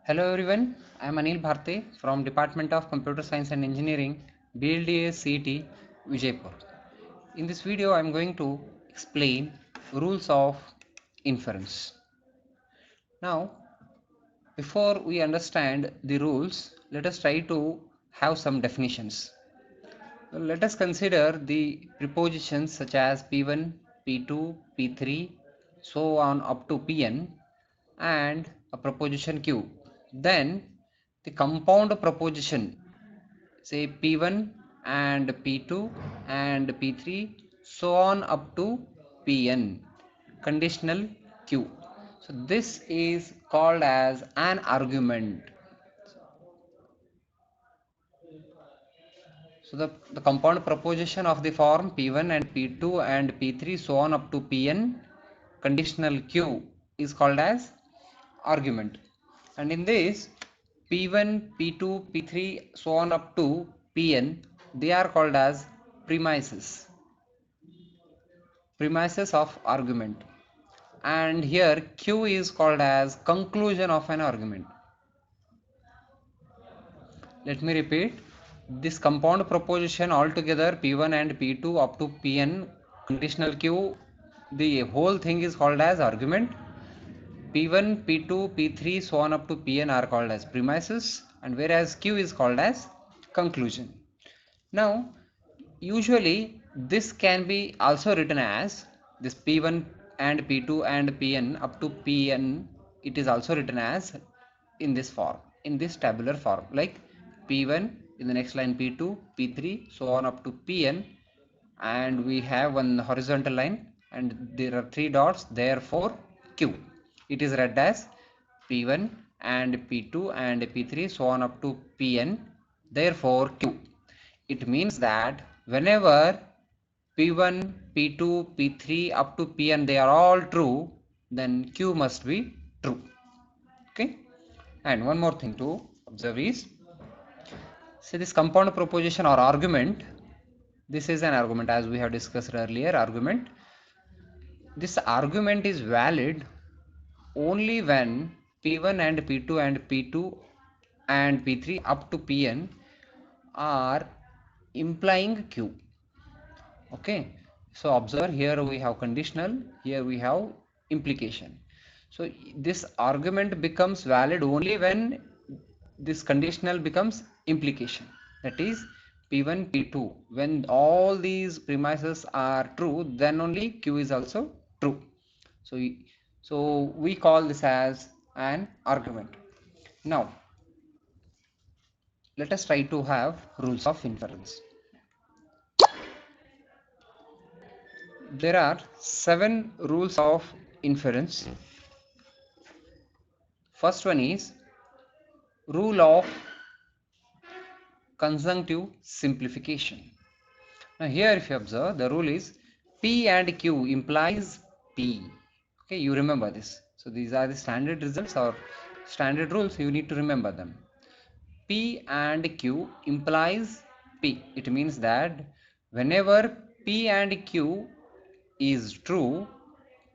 Hello everyone, I am Anil Bharti from Department of Computer Science and Engineering, BLDA CET, Vijaypur. In this video, I am going to explain rules of inference. Now, before we understand the rules, let us try to have some definitions. Let us consider the prepositions such as P1, P2, P3, so on up to Pn, and a proposition Q. Then the compound proposition, say P1 and P2 and P3, so on up to Pn, conditional Q. So this is called as an argument. So the compound proposition of the form P1 and P2 and P3 so on up to Pn, conditional Q, is called as argument. And in this P1, P2, P3 so on up to Pn, they are called as premises of argument. And here Q is called as conclusion of an argument. Let me repeat, this compound proposition altogether P1 and P2 up to Pn, conditional Q, the whole thing is called as argument. P1, P2, P3 so on up to Pn are called as premises, and whereas Q is called as conclusion. Now usually this can be also written as this P1 and P2 and Pn up to Pn, it is also written as in this form, in this tabular form, like P1 in the next line P2, P3 so on up to Pn, and we have one horizontal line and there are three dots, therefore Q. It is read as P1 and P2 and P3 so on up to Pn, therefore Q. It means that whenever P1, P2, P3 up to Pn they are all true, then Q must be true. Okay. And one more thing to observe is, say this compound proposition or argument, this is an argument as we have discussed earlier. Argument, this argument is valid only when P1 and P2 and P2 and P3 up to Pn are implying Q. Okay, so observe, here we have conditional, here we have implication. So this argument becomes valid only when this conditional becomes implication, that is P1, P2, when all these premises are true, then only Q is also true. So we call this as an argument. Now let us try to have rules of inference. There are 7 rules of inference. First one is rule of conjunctive simplification. Now here if you observe, the rule is P and Q implies P. Okay, you remember this. So these are the standard results or standard rules, you need to remember them. P and Q implies P. It means that whenever P and Q is true,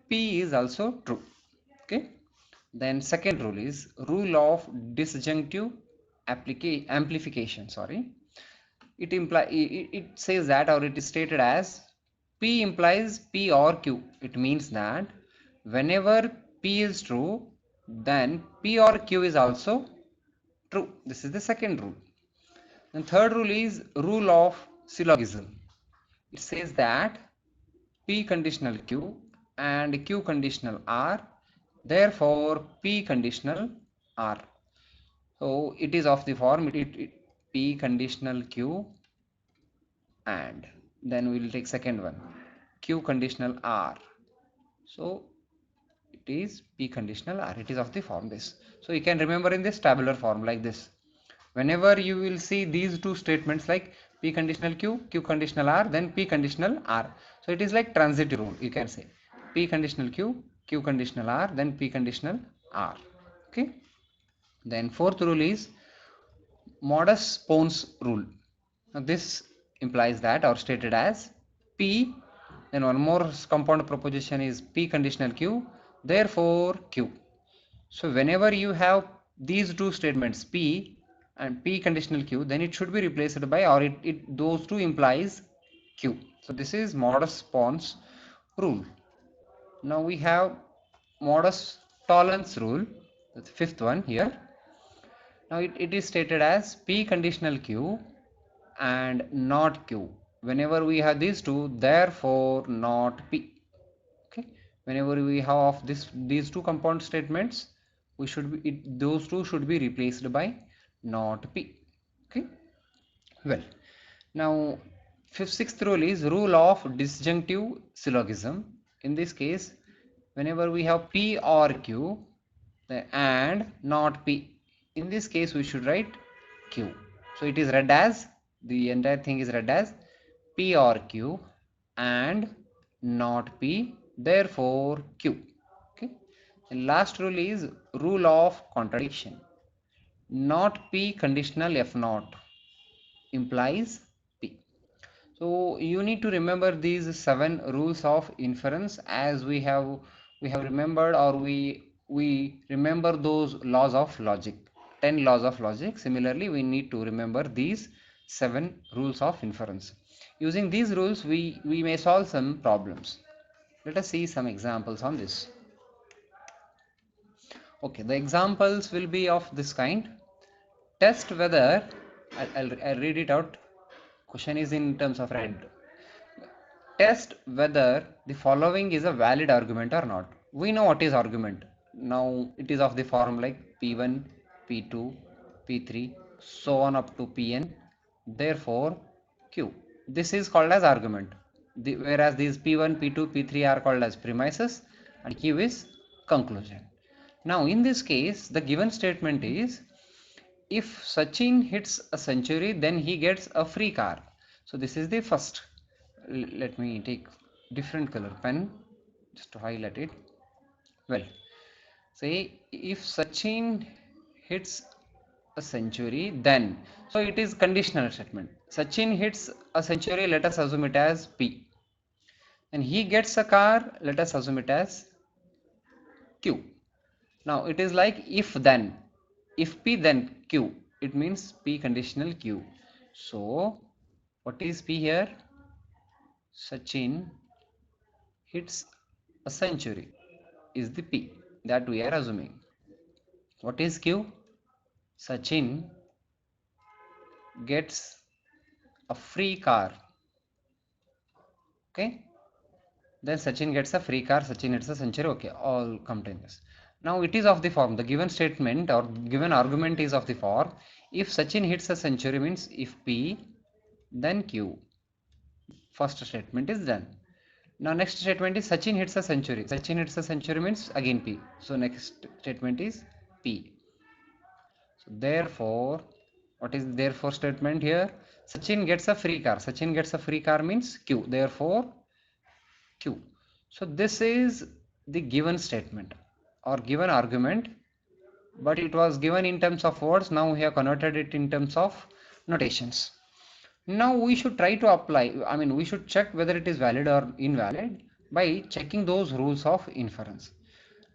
P is also true. Okay. Then second rule is rule of disjunctive amplification. It says that, or it is stated as P implies P or Q. It means that whenever P is true, then P or Q is also true. This is the second rule. And third rule is rule of syllogism. It says that P conditional Q and Q conditional R, therefore P conditional R. So it is of the form P conditional Q, and then we will take second one Q conditional R. So it is P conditional R. It is of the form this. So you can remember in this tabular form like this. Whenever you will see these two statements like P conditional Q, Q conditional R, then P conditional R. So it is like transitive rule, you can say P conditional Q, Q conditional R, then P conditional R. Okay. Then fourth rule is modus pons rule. Now this implies that, or stated as P, then one more compound proposition is P conditional Q, therefore Q. So whenever you have these two statements P and P conditional Q, then it should be replaced by, or those two implies Q. So this is modus ponens rule. Now we have modus tollens rule, that's the fifth one here. Now it is stated as P conditional Q and not Q. Whenever we have these two, therefore not P. Okay. Whenever we have these two compound statements, we should be those two should be replaced by not P. Okay. Well, now sixth rule is rule of disjunctive syllogism. In this case, whenever we have P or Q and not P, in this case we should write Q. So it is read as, the entire thing is read as P or Q and not P, therefore Q. Okay. And last rule is rule of contradiction. Not P conditional F naught implies P. So you need to remember these 7 rules of inference, as we have remembered, or we remember those laws of logic, 10 laws of logic. Similarly, we need to remember these 7 rules of inference. Using these rules, we may solve some problems. Let us see some examples on this. Okay, the examples will be of this kind. Test whether, I'll read it out. Question is in terms of red. Test whether the following is a valid argument or not. We know what is argument. Now it is of the form like P1, P2, P3, so on up to Pn. Therefore, Q. This is called as argument. Whereas these P1, P2, P3 are called as premises and Q is conclusion. Now in this case, the given statement is, if Sachin hits a century, then he gets a free car. So this is the first. Let me take different color pen just to highlight it. Well, say if Sachin hits a century, then, so it is conditional statement. Sachin hits a century, let us assume it as P, and he gets a car, let us assume it as Q. Now it is like if then, if P then Q, it means P conditional Q. So what is P here? Sachin hits a century is the P that we are assuming. What is Q? Sachin gets a free car. Okay. Then Sachin gets a free car, Sachin hits a century. Okay, all containers. Now it is of the form, the given statement or given argument is of the form, if Sachin hits a century means if P, then Q. First statement is done. Now next statement is Sachin hits a century. Sachin hits a century means again P. So next statement is P. So therefore, what is therefore statement here? Sachin gets a free car. Sachin gets a free car means Q. Therefore Q. So this is the given statement or given argument, but it was given in terms of words. Now we have converted it in terms of notations. Now we should try to apply, we should check whether it is valid or invalid by checking those rules of inference.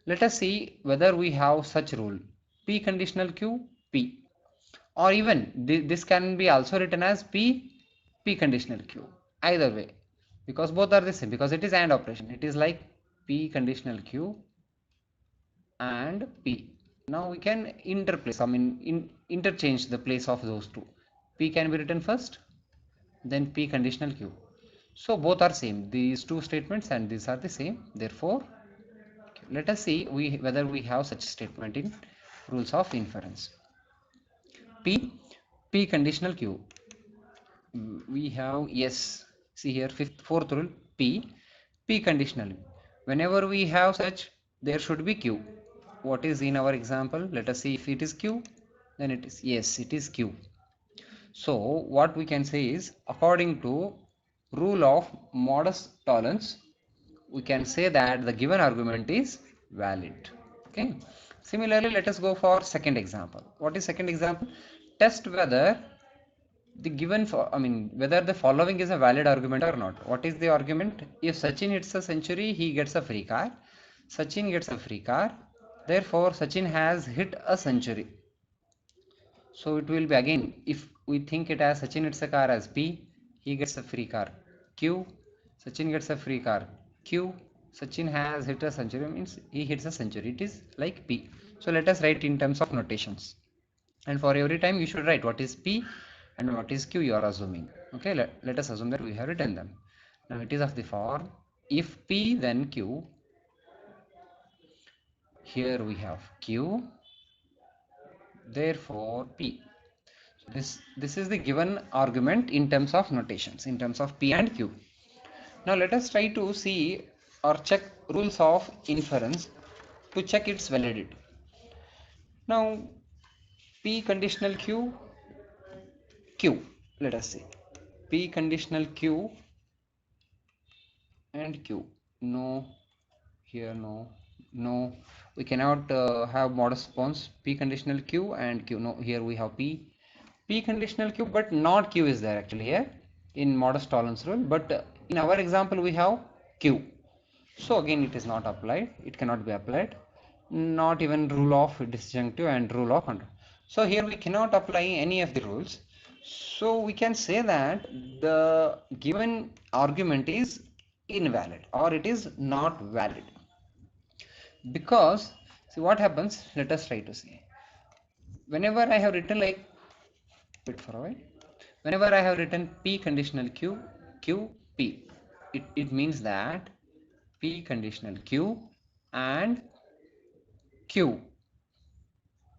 Let us see whether we have such rule, P conditional Q, P, or even this can be also written as P, P conditional Q, either way, because both are the same, because it is AND operation. It is like P conditional Q and P. Now we can interchange the place of those two. P can be written first, then P conditional Q. So both are same, these two statements and these are the same. Therefore, let us see whether we have such statement in rules of inference. P conditional Q. We have, yes, see here fourth rule, P conditional. Whenever we have such, there should be Q. What is in our example? Let us see if it is Q, then it is, yes, it is Q. So what we can say is, according to rule of modus tollens, we can say that the given argument is valid. Okay. Similarly, let us go for second example. What is second example? Test whether the given whether the following is a valid argument or not. What is the argument? If Sachin hits a century, he gets a free car. Sachin gets a free car. Therefore, Sachin has hit a century. So it will be again, if we think it as Sachin hits a car as P, he gets a free car. Q, Sachin gets a free car. Q, Sachin has hit a century, means he hits a century. It is like P. So let us write in terms of notations. And for every time you should write what is P and what is Q you are assuming. Okay, let us assume that we have written them. Now it is of the form, if P then Q. Here we have Q, therefore P. This is the given argument in terms of notations, in terms of P and Q. Now let us try to see or check rules of inference to check its validity. Now P conditional Q, Q, let us see. P conditional Q and Q. No, here no, no. We cannot have modus ponens P conditional Q and Q. No, here we have P conditional Q, but not Q is there actually here in modus tollens rule. But in our example we have Q. So again it is not applied. It cannot be applied. Not even rule of disjunctive and rule of under. So here we cannot apply any of the rules. So we can say that the given argument is invalid or it is not valid. Because see what happens, let us try to see. Whenever I have written like bit far away. Whenever I have written P conditional Q, Q, P, it means that P conditional Q and Q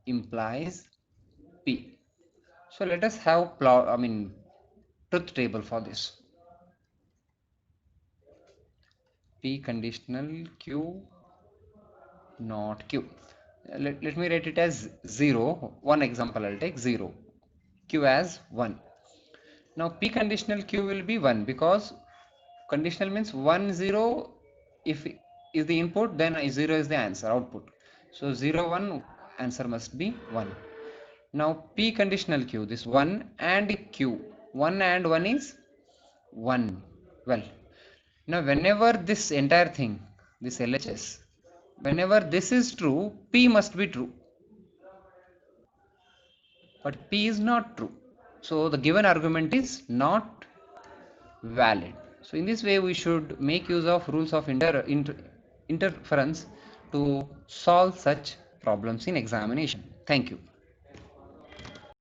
implies P. So let us have truth table for this. P conditional Q not Q. Let me write it as 0. One example I'll take 0. Q as 1. Now P conditional Q will be 1 because conditional means 1 0 if is the input, then 0 is the answer output. So 0 1 answer must be 1. Now P conditional Q, this 1 and Q, 1 and 1 is 1. Well, now whenever this entire thing, this LHS, whenever this is true, P must be true, but P is not true. So the given argument is not valid. So in this way we should make use of rules of interference to solve such problems in examination. Thank you.